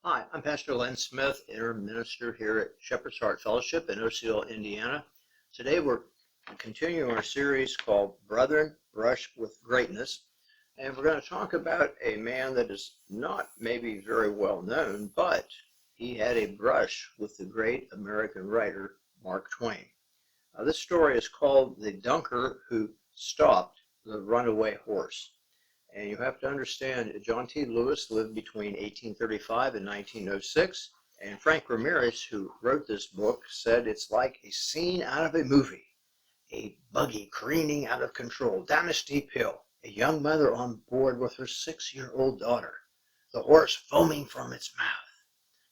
Hi, I'm Pastor Len Smith, interim minister here at Shepherd's Heart Fellowship in Osceola, Indiana. Today we're continuing our series called Brethren Brush with Greatness, and we're going to talk about a man that is not maybe very well known, but he had a brush with the great American writer Mark Twain. This story is called The Dunker Who Stopped the Runaway Horse. And you have to understand, John T. Lewis lived between 1835 and 1906, and Frank Ramirez, who wrote this book, said it's like a scene out of a movie. A buggy careening out of control down a steep hill, a young mother on board with her 6-year-old daughter, the horse foaming from its mouth.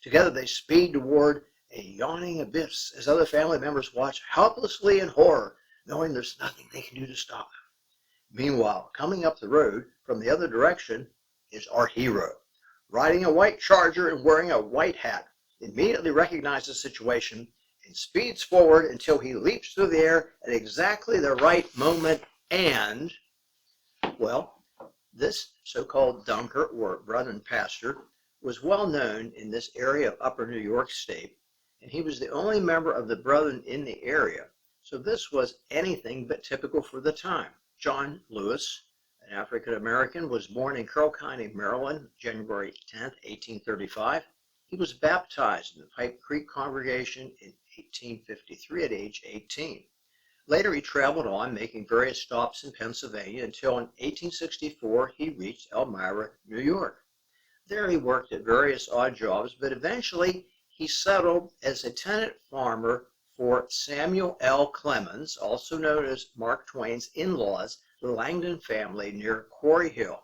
Together they speed toward a yawning abyss as other family members watch helplessly in horror, knowing there's nothing they can do to stop them. Meanwhile, coming up the road from the other direction is our hero, riding a white charger and wearing a white hat. Immediately recognizes the situation and speeds forward until he leaps through the air at exactly the right moment. And, well, this so-called dunker or brethren pastor was well known in this area of upper New York State, and he was the only member of the brethren in the area. So this was anything but typical for the time. John Lewis, an African-American, was born in Carroll County, Maryland, January 10, 1835. He was baptized in the Pipe Creek congregation in 1853 at age 18. Later, he traveled on, making various stops in Pennsylvania until in 1864 he reached Elmira, New York. There he worked at various odd jobs, but eventually he settled as a tenant farmer for Samuel L. Clemens, also known as Mark Twain's in-laws, the Langdon family near Quarry Hill.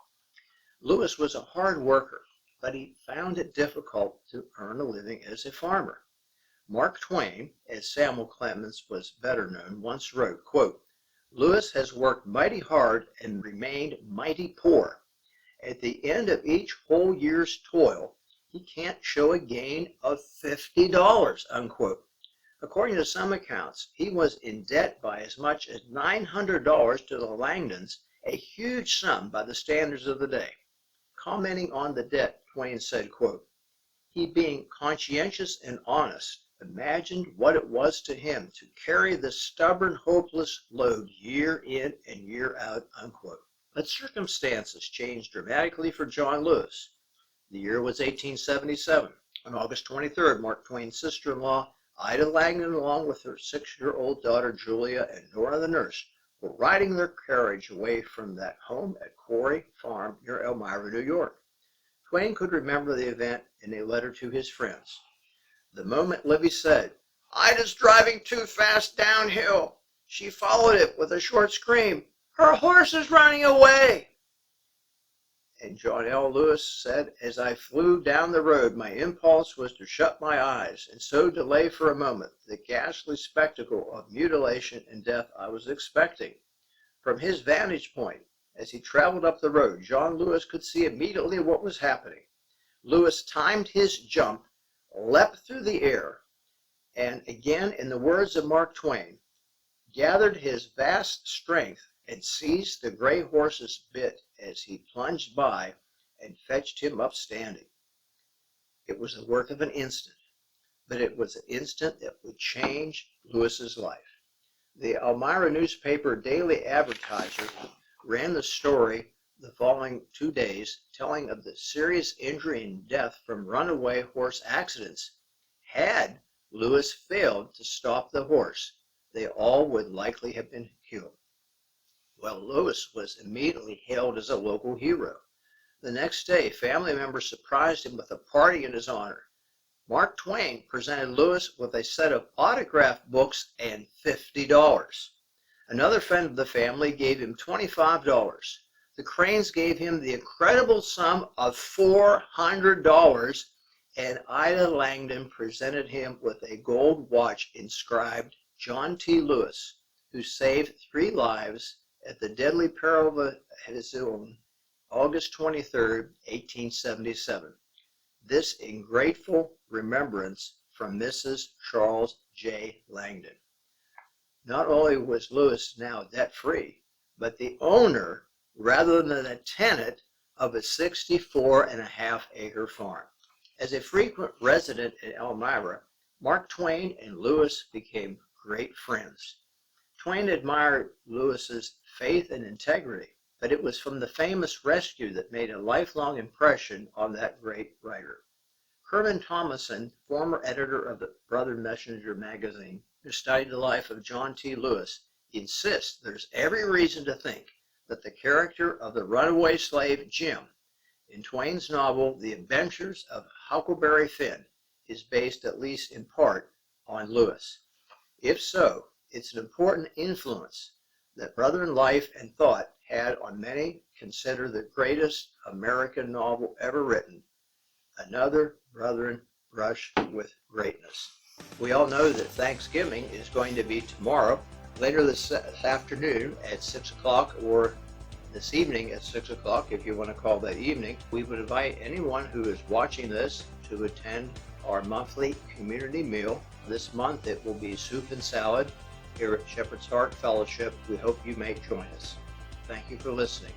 Lewis was a hard worker, but he found it difficult to earn a living as a farmer. Mark Twain, as Samuel Clemens was better known, once wrote, quote, "Lewis has worked mighty hard and remained mighty poor. At the end of each whole year's toil, he can't show a gain of $50, unquote. According to some accounts, he was in debt by as much as $900 to the Langdons, a huge sum by the standards of the day. Commenting on the debt, Twain said, quote, "He being conscientious and honest, imagined what it was to him to carry this stubborn, hopeless load year in and year out," unquote. But circumstances changed dramatically for John Lewis. The year was 1877. On August 23rd, Mark Twain's sister-in-law, Ida Langdon, along with her 6-year-old daughter Julia and Nora the nurse, were riding their carriage away from that home at Quarry Farm near Elmira, New York. Twain could remember the event in a letter to his friends. The moment Livy said, "Ida's driving too fast downhill," she followed it with a short scream, "Her horse is running away." And John L. Lewis said, "As I flew down the road, my impulse was to shut my eyes and so delay for a moment the ghastly spectacle of mutilation and death I was expecting." From his vantage point, as he traveled up the road, John Lewis could see immediately what was happening. Lewis timed his jump, leapt through the air, and again, in the words of Mark Twain, gathered his vast strength and seized the gray horse's bit as he plunged by and fetched him up standing. It was the work of an instant, but it was an instant that would change Lewis's life. The Elmira newspaper Daily Advertiser ran the story the following 2 days, telling of the serious injury and death from runaway horse accidents. Had Lewis failed to stop the horse, they all would likely have been killed. Well, Lewis was immediately hailed as a local hero. The next day, family members surprised him with a party in his honor. Mark Twain presented Lewis with a set of autograph books and $50. Another friend of the family gave him $25. The Cranes gave him the incredible sum of $400, and Ida Langdon presented him with a gold watch inscribed John T. Lewis, who saved 3 lives at the deadly peril of his own, August 23, 1877. This in grateful remembrance from Mrs. Charles J. Langdon. Not only was Lewis now debt-free, but the owner, rather than a tenant, of a 64.5-acre farm. As a frequent resident in Elmira, Mark Twain and Lewis became great friends. Twain admired Lewis's faith and integrity, but it was from the famous rescue that made a lifelong impression on that great writer. Herman Thomason, former editor of the Brother Messenger magazine, who studied the life of John T. Lewis, insists there's every reason to think that the character of the runaway slave Jim in Twain's novel The Adventures of Huckleberry Finn is based at least in part on Lewis. If so, it's an important influence that Brethren life and thought had on many consider the greatest American novel ever written, Another Brethren Brush with Greatness. We all know that Thanksgiving is going to be tomorrow, later this afternoon at 6 o'clock, or this evening at 6 o'clock, if you want to call that evening. We would invite anyone who is watching this to attend our monthly community meal. This month it will be soup and salad here at Shepherd's Heart Fellowship. We hope you may join us. Thank you for listening.